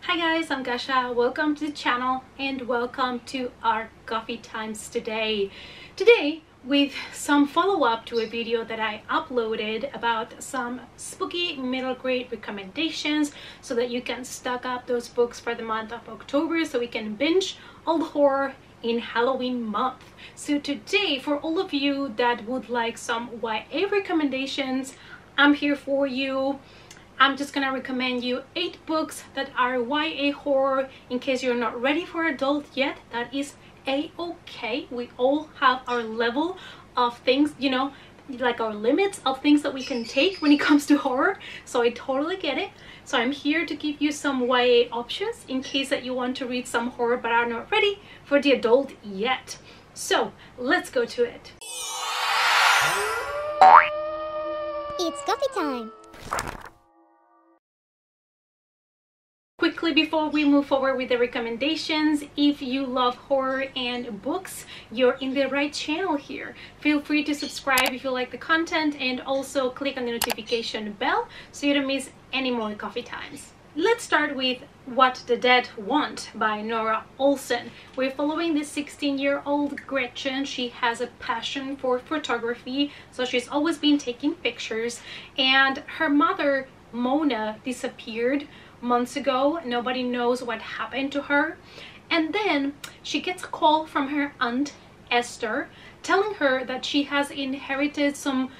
Hi guys, I'm Gasha. Welcome to the channel and welcome to our coffee times today. Today with some follow-up to a video that I uploaded about some spooky middle grade recommendations so that you can stock up those books for the month of October so we can binge all the horror in Halloween month. So today, for all of you that would like some YA recommendations, I'm here for you. I'm just gonna recommend you 8 books that are YA horror. In case you're not ready for adult yet, that is a-okay. We all have our level of things, you know, like our limits of things that we can take when it comes to horror. So I totally get it. So I'm here to give you some YA options in case that you want to read some horror but are not ready for the adult yet. So let's go to it. It's coffee time. Quickly before we move forward with the recommendations, if you love horror and books, you're in the right channel here. Feel free to subscribe if you like the content and also click on the notification bell so you don't miss any more coffee times. Let's start with What the Dead Want by Nora Olson. We're following this 16-year-old Gretchen. She has a passion for photography, so she's always been taking pictures, and her mother Mona disappeared months ago. Nobody knows what happened to her, and then she gets a call from her aunt Esther telling her that she has inherited some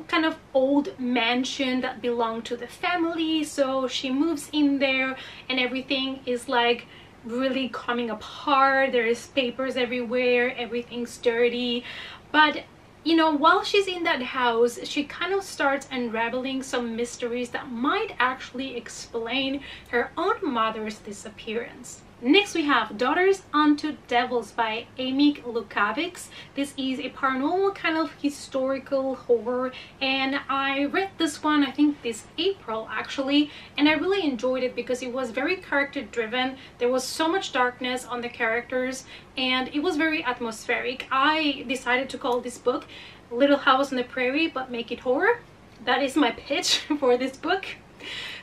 kind of old mansion that belonged to the family. So she moves in there and everything is like really coming apart. There is papers everywhere, everything's dirty, but you know, while she's in that house, she kind of starts unraveling some mysteries that might actually explain her own mother's disappearance. Next we have Daughters Unto Devils by Amy Lukavics. This is a paranormal kind of historical horror, and I read this one I think this April actually, and I really enjoyed it because it was very character driven. There was so much darkness on the characters and it was very atmospheric. I decided to call this book Little House on the Prairie but make it horror. That is my pitch for this book.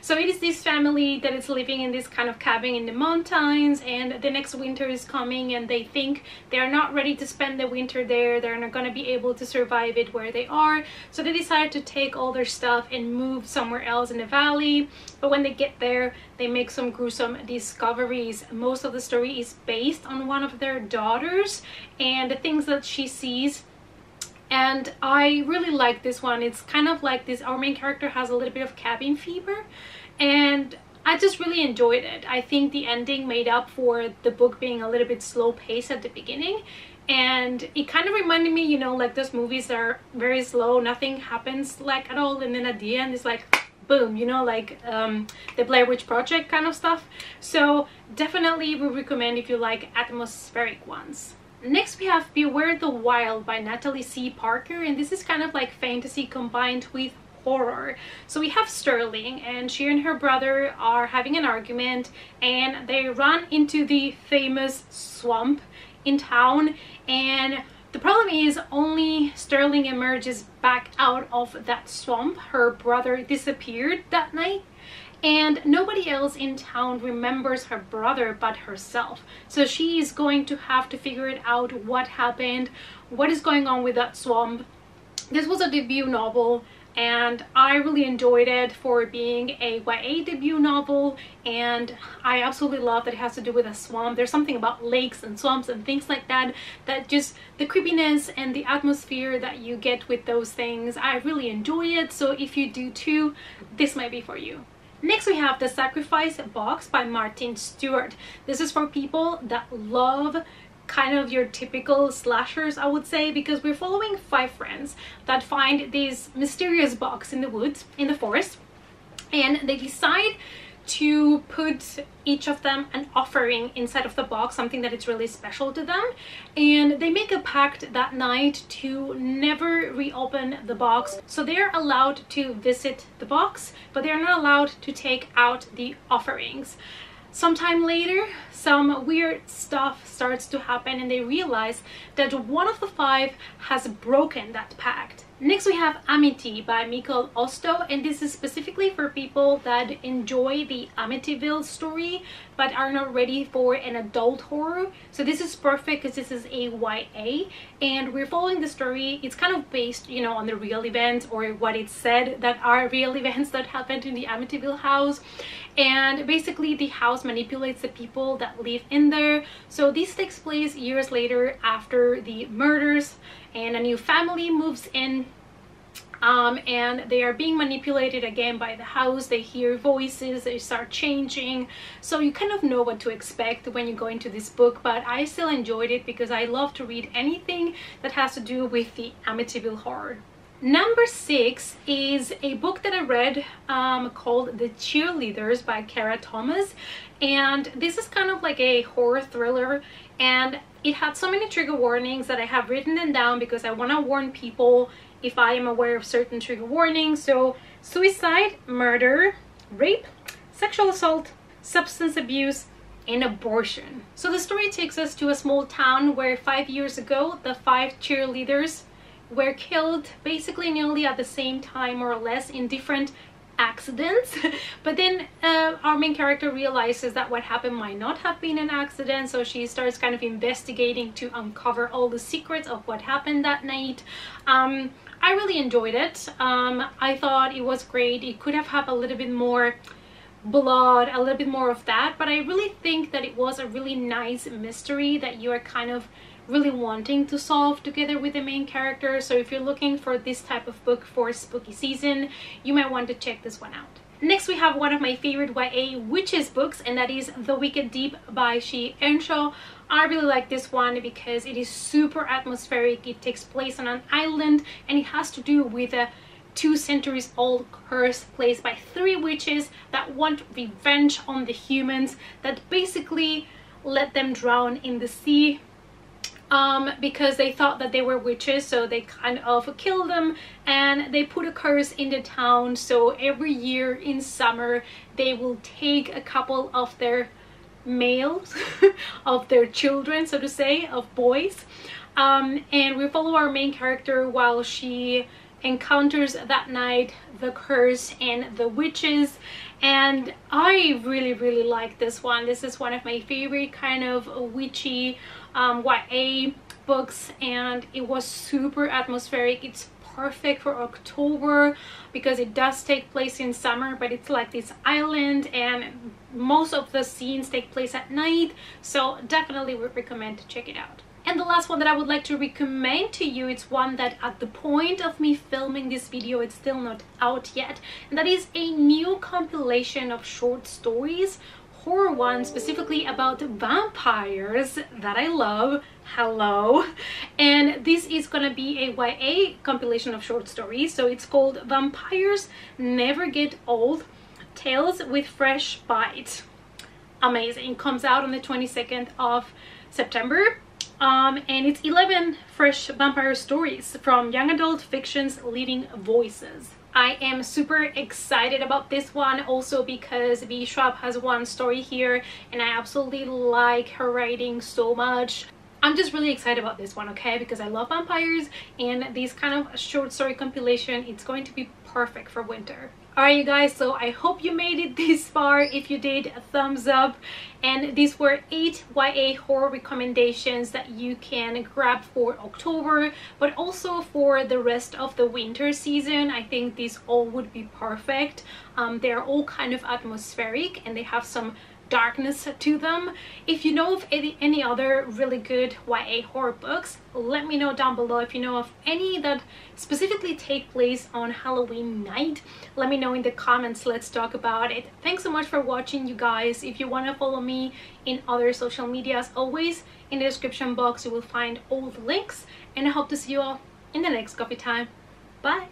So it is this family that is living in this kind of cabin in the mountains, and the next winter is coming and they think they're not ready to spend the winter there. They're not going to be able to survive it where they are, so they decide to take all their stuff and move somewhere else in the valley. But when they get there, they make some gruesome discoveries. Most of the story is based on one of their daughters and the things that she sees. And I really like this one. It's kind of like this, our main character has a little bit of cabin fever, and I just really enjoyed it. I think the ending made up for the book being a little bit slow paced at the beginning, and it kind of reminded me, you know, like those movies that are very slow, nothing happens like at all, and then at the end it's like boom, you know, like the Blair Witch Project kind of stuff. So definitely we recommend if you like atmospheric ones. Next we have Beware the Wild by Natalie C. Parker, and this is kind of like fantasy combined with horror. So we have Sterling, and she and her brother are having an argument and they run into the famous swamp in town, and the problem is only Sterling emerges back out of that swamp. Her brother disappeared that night and nobody else in town remembers her brother but herself. So she is going to have to figure it out, what happened, what is going on with that swamp. This was a debut novel and I really enjoyed it for being a YA debut novel, and I absolutely love that it has to do with a swamp. There's something about lakes and swamps and things like that, that just the creepiness and the atmosphere that you get with those things, I really enjoy it. So if you do too, this might be for you. Next we have The Sacrifice Box by Martin Stewart. This is for people that love kind of your typical slashers, I would say, because we're following 5 friends that find this mysterious box in the woods, in the forest, and they decide to put each of them an offering inside of the box, something that is really special to them, and they make a pact that night to never reopen the box. So they're allowed to visit the box, but they're not allowed to take out the offerings. Sometime later, some weird stuff starts to happen and they realize that one of the 5 has broken that pact. Next we have Amity by Mikkel Osto, and this is specifically for people that enjoy the Amityville story but are not ready for an adult horror. So this is perfect because this is a YA and we're following the story. It's kind of based, you know, on the real events, or what it said that are real events that happened in the Amityville house. And basically the house manipulates the people that live in there. So this takes place years later after the murders, and a new family moves in, and they are being manipulated again by the house. They hear voices, they start changing, so you kind of know what to expect when you go into this book. But I still enjoyed it because I love to read anything that has to do with the Amityville horror. Number 6 is a book that I read called The Cheerleaders by Kara Thomas, and this is kind of like a horror thriller, and it had so many trigger warnings that I have written them down because I want to warn people if I am aware of certain trigger warnings. So suicide, murder, rape, sexual assault, substance abuse, and abortion. So the story takes us to a small town where 5 years ago the 5 cheerleaders were killed basically nearly at the same time, more or less, in different accidents. But then our main character realizes that what happened might not have been an accident, so she starts kind of investigating to uncover all the secrets of what happened that night. I really enjoyed it. I thought it was great. It could have had a little bit more blood, a little bit more of that, but I really think that it was a really nice mystery that you are kind of really wanting to solve together with the main character. So if you're looking for this type of book for spooky season, you might want to check this one out. Next we have one of my favorite YA witches books, and that is The Wicked Deep by She Earnshaw. I really like this one because it is super atmospheric. It takes place on an island and it has to do with a 2 centuries old curse placed by 3 witches that want revenge on the humans that basically let them drown in the sea because they thought that they were witches. So they kind of killed them and they put a curse in the town. So every year in summer they will take a couple of their males of their children, so to say, of boys, and we follow our main character while she encounters that night the curse and the witches. And I really like this one. This is one of my favorite kind of witchy YA books, and it was super atmospheric. It's perfect for October because it does take place in summer, but it's like this island and most of the scenes take place at night, so definitely would recommend to check it out. And the last one that I would like to recommend to you, it's one that at the point of me filming this video it's still not out yet, and that is a new compilation of short stories, horror ones, specifically about vampires that I love. Hello. And this is gonna be a YA compilation of short stories, so it's called Vampires Never Get Old, Tales with Fresh Bite. Amazing. It comes out on the 22nd of September. And it's 11 fresh vampire stories from young adult fiction's leading voices. I am super excited about this one also because B. Schwab has one story here and I absolutely like her writing so much. I'm just really excited about this one, okay, because I love vampires and these kind of short story compilation, it's going to be perfect for winter. Alright you guys, so I hope you made it this far. If you did, a thumbs up. And these were 8 YA horror recommendations that you can grab for October, but also for the rest of the winter season. I think these all would be perfect. They're all kind of atmospheric and they have some darkness to them. If you know of any other really good YA horror books, let me know down below. If you know of any that specifically take place on Halloween night, let me know in the comments. Let's talk about it. Thanks so much for watching, you guys. If you want to follow me in other social media, as always, in the description box you will find all the links, and I hope to see you all in the next coffee time. Bye.